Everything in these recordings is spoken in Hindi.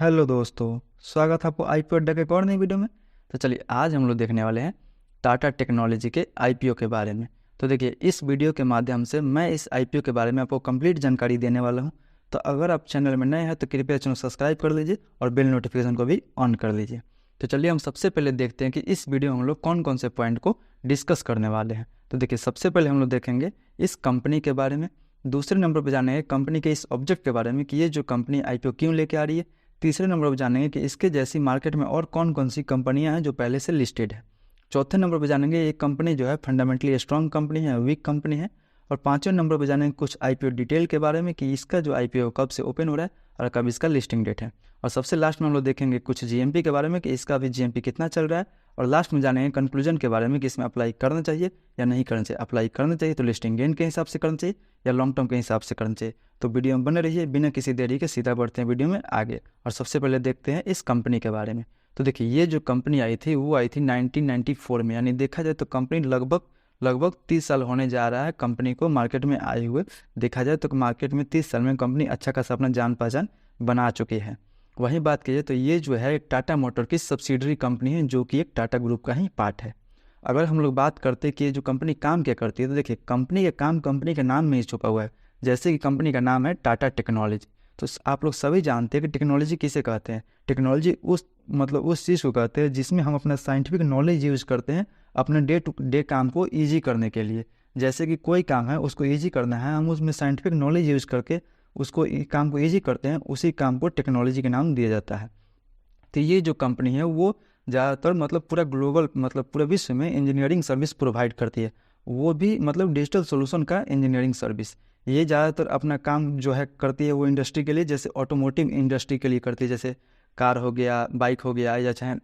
हेलो दोस्तों, स्वागत है आपको आईपीओ अड्डा के एक और नई वीडियो में। तो चलिए आज हम लोग देखने वाले हैं टाटा टेक्नोलॉजी के आईपीओ के बारे में। तो देखिए इस वीडियो के माध्यम से मैं इस आईपीओ के बारे में आपको कंप्लीट जानकारी देने वाला हूं। तो अगर आप चैनल में नए हैं तो कृपया चैनल सब्सक्राइब कर लीजिए और बेल नोटिफिकेशन को भी ऑन कर लीजिए। तो चलिए हम सबसे पहले देखते हैं कि इस वीडियो में हम लोग कौन कौन से पॉइंट को डिस्कस करने वाले हैं। तो देखिए सबसे पहले हम लोग देखेंगे इस कंपनी के बारे में, दूसरे नंबर पर जानेंगे कंपनी के इस ऑब्जेक्ट के बारे में कि ये जो कंपनी आईपीओ क्यों लेके आ रही है, तीसरे नंबर पर जानेंगे कि इसके जैसी मार्केट में और कौन कौन सी कंपनियां हैं जो पहले से लिस्टेड है। चौथे नंबर पर जानेंगे ये कंपनी जो है फंडामेंटली स्ट्रॉन्ग कंपनी है, वीक कंपनी है। और पांचवें नंबर पर जानेंगे कुछ आईपीओ डिटेल के बारे में कि इसका जो आईपीओ कब से ओपन हो रहा है और कब इसका लिस्टिंग डेट है। और सबसे लास्ट में हम लोग देखेंगे कुछ जीएमपी के बारे में कि इसका भी जीएमपी कितना चल रहा है। और लास्ट में जानेंगे कंक्लूजन के बारे में कि इसमें अप्लाई करना चाहिए या नहीं करना चाहिए। अप्लाई करना चाहिए तो लिस्टिंग गेन के हिसाब से करना चाहिए या लॉन्ग टर्म के हिसाब से करना चाहिए। तो वीडियो में बने रहिए, बिना किसी देरी के सीधा बढ़ते हैं वीडियो में आगे। और सबसे पहले देखते हैं इस कंपनी के बारे में। तो देखिए ये जो कंपनी आई थी वो आई थी 1994 में, यानी देखा जाए तो कंपनी लगभग 30 साल होने जा रहा है कंपनी को मार्केट में आए हुए। देखा जाए तो मार्केट में 30 साल में कंपनी अच्छा खासा अपना जान पहचान बना चुकी है। वहीं बात कीजिए तो ये जो है टाटा मोटर की सब्सिडरी कंपनी है जो कि एक टाटा ग्रुप का ही पार्ट है। अगर हम लोग बात करते हैं कि ये जो कंपनी काम क्या करती है तो देखिए कंपनी का काम कंपनी के नाम में ही छुपा हुआ है। जैसे कि कंपनी का नाम है टाटा टेक्नोलॉजी, तो आप लोग सभी जानते हैं कि टेक्नोलॉजी किसे कहते हैं। टेक्नोलॉजी उस चीज़ को कहते हैं जिसमें हम अपना साइंटिफिक नॉलेज यूज़ करते हैं अपने डे टू डे काम को ईजी करने के लिए। जैसे कि कोई काम है उसको ईजी करना है, हम उसमें साइंटिफिक नॉलेज यूज़ करके उसको काम को ईजी करते हैं, उसी काम को टेक्नोलॉजी के नाम दिया जाता है। तो ये जो कंपनी है वो ज़्यादातर पूरा ग्लोबल पूरे विश्व में इंजीनियरिंग सर्विस प्रोवाइड करती है, वो भी डिजिटल सोल्यूशन का इंजीनियरिंग सर्विस। ये ज़्यादातर अपना काम जो है करती है वो इंडस्ट्री के लिए, जैसे ऑटोमोटिव इंडस्ट्री के लिए करती है, जैसे कार हो गया, बाइक हो गया, या चाहे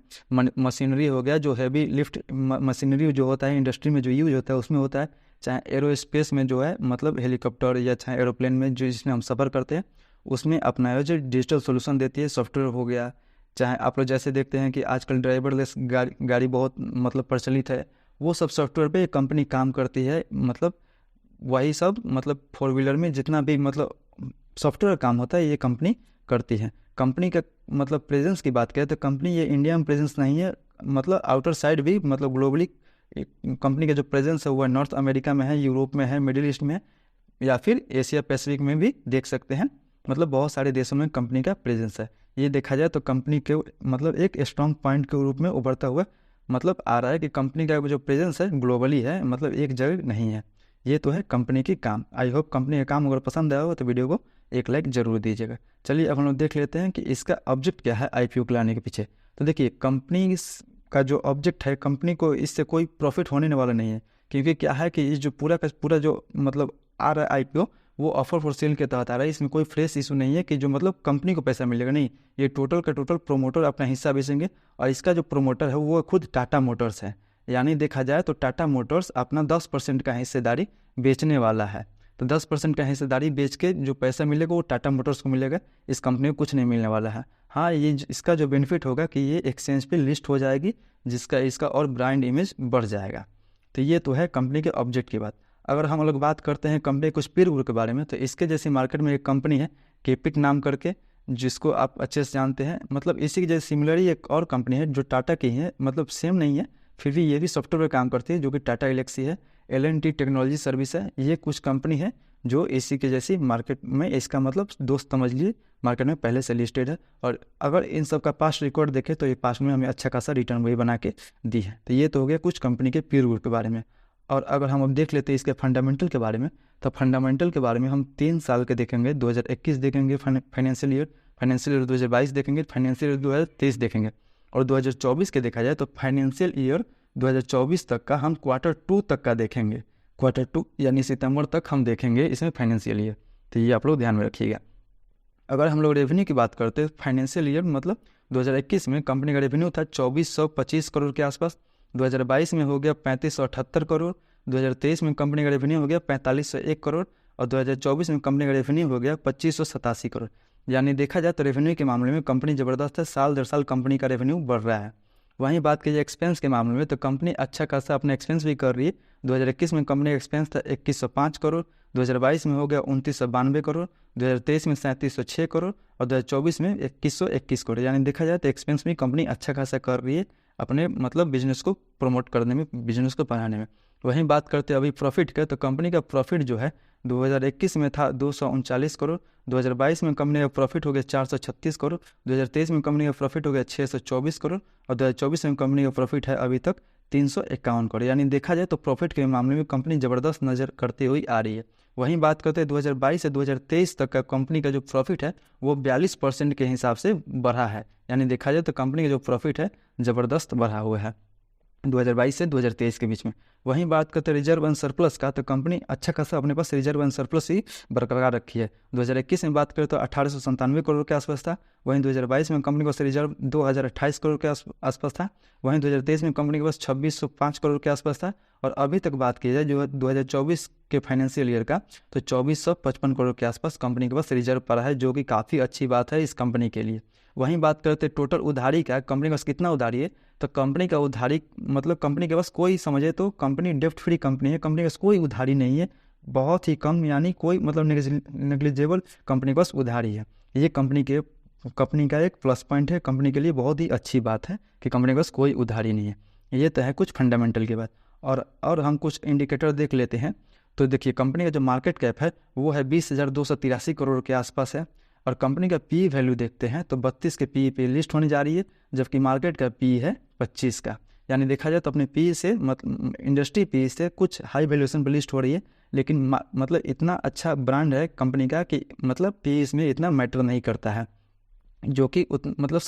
मशीनरी हो गया, जो हैवी लिफ्ट मशीनरी जो होता है इंडस्ट्री में जो यूज होता है उसमें होता है, चाहे एरोस्पेस में जो है हेलीकॉप्टर या चाहे एरोप्लेन में जो जिसमें हम सफ़र करते हैं उसमें अपना जो डिजिटल सोल्यूशन देती है। सॉफ्टवेयर हो गया, चाहे आप लोग जैसे देखते हैं कि आजकल ड्राइवरलेस गाड़ी बहुत प्रचलित है, वो सब सॉफ्टवेयर पे कंपनी काम करती है। वही सब फोर व्हीलर में जितना भी सॉफ्टवेयर काम होता है ये कंपनी करती है। कंपनी का प्रेजेंस की बात करें तो कंपनी ये इंडिया में प्रेजेंस नहीं है, आउटर साइड भी ग्लोबली कंपनी का जो प्रेजेंस है वो नॉर्थ अमेरिका में है, यूरोप में है, मिडिल ईस्ट में है, या फिर एशिया पैसिफिक में भी देख सकते हैं। बहुत सारे देशों में कंपनी का प्रेजेंस है। ये देखा जाए तो कंपनी के एक स्ट्रॉन्ग पॉइंट के रूप में उभरता हुआ आ रहा है कि कंपनी का जो प्रेजेंस है ग्लोबली है, एक जगह नहीं है। ये तो है कंपनी की काम। आई होप कंपनी का काम अगर पसंद आया हो तो वीडियो को एक लाइक जरूर दीजिएगा। चलिए अब हम लोग देख लेते हैं कि इसका ऑब्जेक्ट क्या है आईपीओ को लाने के पीछे। तो देखिए कंपनी का जो ऑब्जेक्ट है, कंपनी को इससे कोई प्रॉफिट होने वाला नहीं है, क्योंकि क्या है कि इस जो पूरा का पूरा जो आ रहा है आईपीओ वो ऑफर फॉर सेल के तहत आ रहा है। इसमें कोई फ्रेश इशू नहीं है कि जो कंपनी को पैसा मिलेगा, नहीं, ये टोटल का टोटल प्रोमोटर अपना हिस्सा बेचेंगे। और इसका जो प्रोमोटर है वो खुद टाटा मोटर्स है, यानी देखा जाए तो टाटा मोटर्स अपना 10% का हिस्सेदारी बेचने वाला है। तो 10% का हिस्सेदारी बेच के जो पैसा मिलेगा वो टाटा मोटर्स को मिलेगा, इस कंपनी को कुछ नहीं मिलने वाला है। हाँ, ये इसका जो बेनिफिट होगा कि ये एक्सचेंज पे लिस्ट हो जाएगी, जिसका इसका और ब्रांड इमेज बढ़ जाएगा। तो ये तो है कंपनी के ऑब्जेक्ट की बात। अगर हम लोग बात करते हैं कंपनी कुछ पीर ग्रुप के बारे में, तो इसके जैसी मार्केट में एक कंपनी है केपिक नाम करके, जिसको आप अच्छे से जानते हैं। इसी के जैसे सिमिलर एक और कंपनी है जो टाटा की है, सेम नहीं है, फिर भी ये भी सॉफ्टवेयर पर काम करती है, जो कि टाटा एलेक्सी है, L&T टेक्नोलॉजी सर्विस है। ये कुछ कंपनी है जो इसी के जैसी मार्केट में, इसका दोस्त समझ लीजिए, मार्केट में पहले से लिस्टेड है। और अगर इन सब का पास्ट रिकॉर्ड देखें तो ये पास्ट में हमें अच्छा खासा रिटर्न वही बना के दी है। तो ये तो हो गया कुछ कंपनी के पीर ग्रुप के बारे में। और अगर हम अब देख लेते हैं इसके फंडामेंटल के बारे में, तो फंडामेंटल के बारे में हम 3 साल के देखेंगे। 2021 देखेंगे फाइनेंशियल ईयर 2022 देखेंगे, फाइनेंशियल ईयर 2023 देखेंगे, और 2024 के देखा जाए तो फाइनेंशियल ईयर 2024 तक का हम Q2 तक का देखेंगे। Q2 यानी सितंबर तक हम देखेंगे इसमें फाइनेंशियल ईयर। तो ये आप लोग ध्यान में रखिएगा। अगर हम लोग रेवेन्यू की बात करते हैं, फाइनेंशियल ईयर 2021 में कंपनी का रेवेन्यू था 2425 करोड़ के आसपास, 2022 में हो गया 3578 करोड़, 2023 में कंपनी का रेवेन्यू हो गया 4501 करोड़, और 2024 में कंपनी का रेवेन्यू हो गया 2587 करोड़। यानी देखा जाए तो रेवेन्यू के मामले में कंपनी ज़बरदस्त है, साल दर साल कंपनी का रेवेन्यू बढ़ रहा है। वहीं बात कीजिए एक्सपेंस के मामले में, तो कंपनी अच्छा खासा अपना एक्सपेंस भी कर रही है। 2021 में कंपनी का एक्सपेंस था 2105 करोड़, 2022 में हो गया 2992 करोड़, 2023 में 3706 करोड़ और 2024 में 2121 करोड़। यानी देखा जाए तो एक्सपेंस में कंपनी अच्छा खासा कर रही है अपने मतलब बिजनेस को प्रमोट करने में, बिजनेस को बढ़ाने में। वहीं बात करते हैं अभी प्रॉफिट का, तो कंपनी का प्रॉफिट जो है 2021 में था 239 करोड़, 2022 में कंपनी का प्रॉफिट हो गया 436 करोड़, 2023 में कंपनी का प्रॉफिट हो गया 624 करोड़ और 2024 में कंपनी का प्रॉफिट है अभी तक 351 करोड़। यानी देखा जाए तो प्रॉफिट के मामले में कंपनी ज़बरदस्त नज़र करते हुए आ रही है। वहीं बात करते हैं 2022 से 2023 तक का कंपनी का जो प्रॉफिट है वो 42% के हिसाब से बढ़ा है। यानी देखा जाए तो कंपनी का जो प्रॉफिट है ज़बरदस्त बढ़ा हुआ है 2022 से 2023 के बीच में। वहीं बात करते हैं रिजर्व एंड सरप्लस का, तो कंपनी अच्छा खासा अपने पास रिजर्व एंड सरप्लस ही बरकरार रखी है। 2021 में बात करें तो 1897 करोड़ के आसपास था। वहीं 2022 में कंपनी के पास रिजर्व 2028 करोड़ के आसपास था। वहीं 2023 में कंपनी के पास 2605 करोड़ के आसपास था। और अभी तक बात की जाए जो 2024 के फाइनेंशियल ईयर का, तो 2455 करोड़ के आसपास कंपनी के पास रिजर्व पड़ा है, जो कि काफ़ी अच्छी बात है इस कंपनी के लिए। वहीं बात करते हैं टोटल उधारी का, कंपनी के पास कितना उधारी है, तो कंपनी का उधारी मतलब कंपनी के पास कोई समझे तो कंपनी डेप्ट फ्री कंपनी है, कंपनी के पास कोई उधारी नहीं है, बहुत ही कम, यानी कोई मतलब नेग्लिजिबल कंपनी के पास उधारी है। ये कंपनी का एक प्लस पॉइंट है, कंपनी के लिए बहुत ही अच्छी बात है कि कंपनी के पास कोई उधारी नहीं है। ये तो है कुछ फंडामेंटल की बात। और हम कुछ इंडिकेटर देख लेते हैं। तो देखिए कंपनी का जो मार्केट कैप है वो है 20,283 करोड़ के आसपास है। और कंपनी का पी वैल्यू देखते हैं तो 32 के पी पे लिस्ट होने जा रही है, जबकि मार्केट का पी है 25 का। यानी देखा जाए तो अपने पी से मतलब इंडस्ट्री पी से कुछ हाई वैल्यूएशन पर लिस्ट हो रही है, लेकिन मतलब इतना अच्छा ब्रांड है कंपनी का कि मतलब पी इसमें इतना मैटर नहीं करता है, जो कि मतलब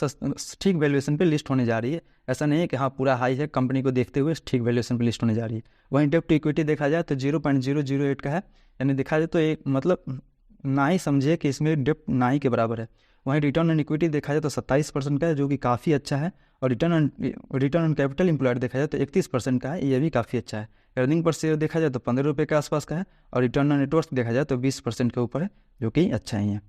ठीक वैल्यूएशन पे लिस्ट होने जा रही है। ऐसा नहीं है कि हाँ पूरा हाई है, कंपनी को देखते हुए ठीक वैल्यूएशन पे लिस्ट होने जा रही है। वहीं डेब्ट टू इक्विटी देखा जाए तो 0.008 का है, यानी देखा जाए तो एक मतलब ना ही समझिए कि इसमें डेप्ट ना ही के बराबर है। वहीं रिटर्न ऑन इक्विटी देखा जाए तो 27% का है, जो कि काफ़ी अच्छा है। और रिटर्न ऑन कैपिटल एम्प्लॉयड देखा जाए तो 31% का है, ये भी काफ़ी अच्छा है। अर्निंग पर शेयर देखा जाए तो 15 रुपये के आसपास का है। और रिटर्न ऑन नेटवर्थ देखा जाए तो 20% के ऊपर है, जो कि अच्छा ही है।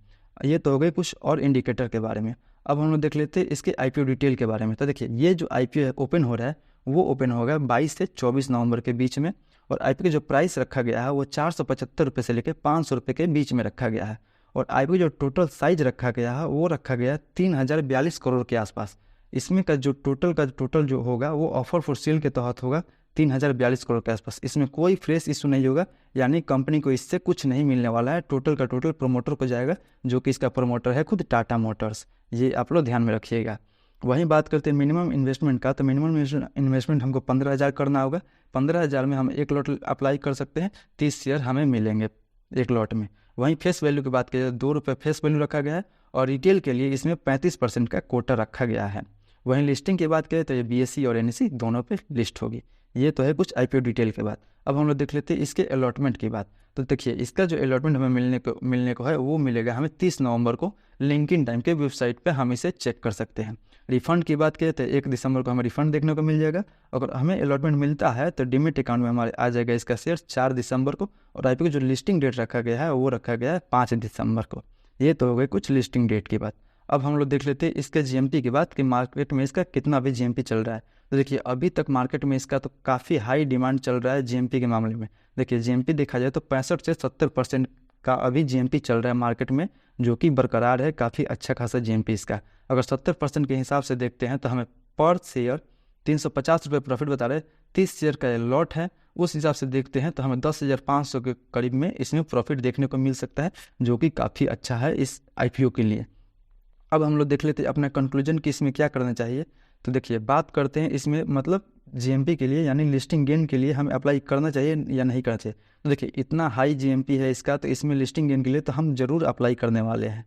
ये तो हो गए कुछ और इंडिकेटर के बारे में। अब हम लोग देख लेते हैं इसके IPO डिटेल के बारे में। तो देखिए ये जो IPO ओपन हो रहा है वो ओपन होगा 22 से 24 नवंबर के बीच में। और IPO की जो प्राइस रखा गया है वो 475 रुपये से लेकर 500 रुपये के बीच में रखा गया है। और IPO जो टोटल साइज रखा गया है वो रखा गया है 3042 करोड़ के आसपास। इसमें का जो टोटल जो होगा वो ऑफर फॉर सेल के तहत होगा 3042 करोड़ के आसपास। इसमें कोई फ्रेश इशू नहीं होगा, यानी कंपनी को इससे कुछ नहीं मिलने वाला है। टोटल का टोटल प्रोमोटर को जाएगा, जो कि इसका प्रोमोटर है खुद टाटा मोटर्स। ये आप लोग ध्यान में रखिएगा। वहीं बात करते हैं मिनिमम इन्वेस्टमेंट का, तो मिनिमम इन्वेस्टमेंट हमको 15,000 करना होगा। 15,000 में हम एक लॉट अप्लाई कर सकते हैं, 30 शेयर हमें मिलेंगे एक लॉट में। वहीं फेस वैल्यू की बात की जाए 2 रुपये फेस वैल्यू रखा गया है। और रिटेल के लिए इसमें 35% का कोटा रखा गया है। वहीं लिस्टिंग की बात करें तो ये BSE और NSE दोनों पे लिस्ट होगी। ये तो है कुछ IPO डिटेल के बाद। अब हम लोग देख लेते हैं इसके अलॉटमेंट की बात। तो देखिए इसका जो अलॉटमेंट हमें मिलने को है वो मिलेगा हमें 30 नवंबर को लिंक्डइन टाइम के वेबसाइट पे हम इसे चेक कर सकते हैं। रिफंड की बात करें तो 1 दिसंबर को हमें रिफंड देखने को मिल जाएगा। अगर हमें अलॉटमेंट मिलता है तो डिमिट अकाउंट में हमारे आ जाएगा इसका शेयर 4 दिसंबर को। और IPO की जो लिस्टिंग डेट रखा गया है वो रखा गया है 5 दिसंबर को। ये तो हो गई कुछ लिस्टिंग डेट की बात। अब हम लोग देख लेते हैं इसके GMP की बात कि मार्केट में इसका कितना अभी GMP चल रहा है। तो देखिए अभी तक मार्केट में इसका तो काफ़ी हाई डिमांड चल रहा है GMP के मामले में। देखिए GMP देखा जाए तो 65 से 70% का अभी GMP चल रहा है मार्केट में, जो कि बरकरार है, काफ़ी अच्छा खासा GMP इसका। अगर 70% के हिसाब से देखते हैं तो हमें पर शेयर 350 रुपये प्रॉफिट बता रहे, 30 शेयर का लॉट है। उस हिसाब से देखते हैं तो हमें 10,500 के करीब में इसमें प्रॉफिट देखने को मिल सकता है, जो कि काफ़ी अच्छा है इस IPO के लिए। अब हम लोग देख लेते हैं अपना कंक्लूजन कि इसमें क्या करना चाहिए। तो देखिए बात करते हैं इसमें मतलब GMP के लिए यानी लिस्टिंग गेन के लिए हमें अप्लाई करना चाहिए या नहीं करना चाहिए। तो देखिए इतना हाई GMP है इसका, तो इसमें लिस्टिंग गेन के लिए तो हम ज़रूर अप्लाई करने वाले हैं।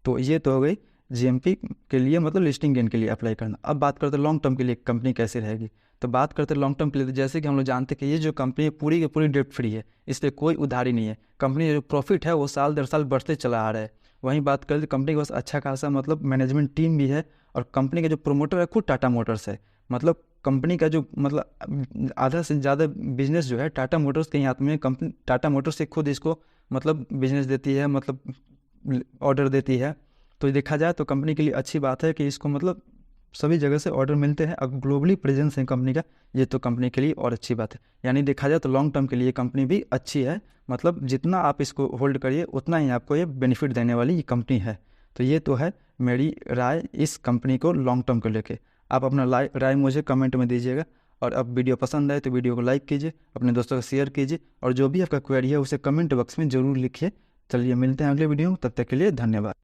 तो ये तो हो गई GMP के लिए मतलब लिस्टिंग गेन के लिए अप्लाई करना। अब बात करते हैं लॉन्ग टर्म के लिए कंपनी कैसे रहेगी। तो बात करते हैं लॉन्ग टर्म के लिए, तो जैसे कि हम लोग जानते हैं कि ये जो कंपनी है पूरी की पूरी डेप्ट फ्री है, इस पर कोई उधारी नहीं है। कंपनी जो प्रॉफिट है वो साल दर साल बढ़ते चला आ रहा है। वहीं बात करें तो कंपनी के पास अच्छा खासा मतलब मैनेजमेंट टीम भी है। और कंपनी का जो प्रोमोटर है खुद टाटा मोटर्स है। मतलब कंपनी का जो मतलब आधा से ज़्यादा बिजनेस जो है टाटा मोटर्स के हाथ में। कंपनी टाटा मोटर्स से खुद इसको मतलब बिजनेस देती है, मतलब ऑर्डर देती है। तो देखा जाए तो कंपनी के लिए अच्छी बात है कि इसको मतलब सभी जगह से ऑर्डर मिलते हैं, अब ग्लोबली प्रेजेंस है कंपनी का, ये तो कंपनी के लिए और अच्छी बात है। यानी देखा जाए तो लॉन्ग टर्म के लिए कंपनी भी अच्छी है, मतलब जितना आप इसको होल्ड करिए उतना ही आपको ये बेनिफिट देने वाली ये कंपनी है। तो ये तो है मेरी राय इस कंपनी को लॉन्ग टर्म को लेके। आप अपना राय मुझे कमेंट में दीजिएगा, और अब वीडियो पसंद आए तो वीडियो को लाइक कीजिए, अपने दोस्तों को शेयर कीजिए, और जो भी आपका क्वेरी है उसे कमेंट बॉक्स में ज़रूर लिखिए। चलिए मिलते हैं अगले वीडियो में, तब तक के लिए धन्यवाद।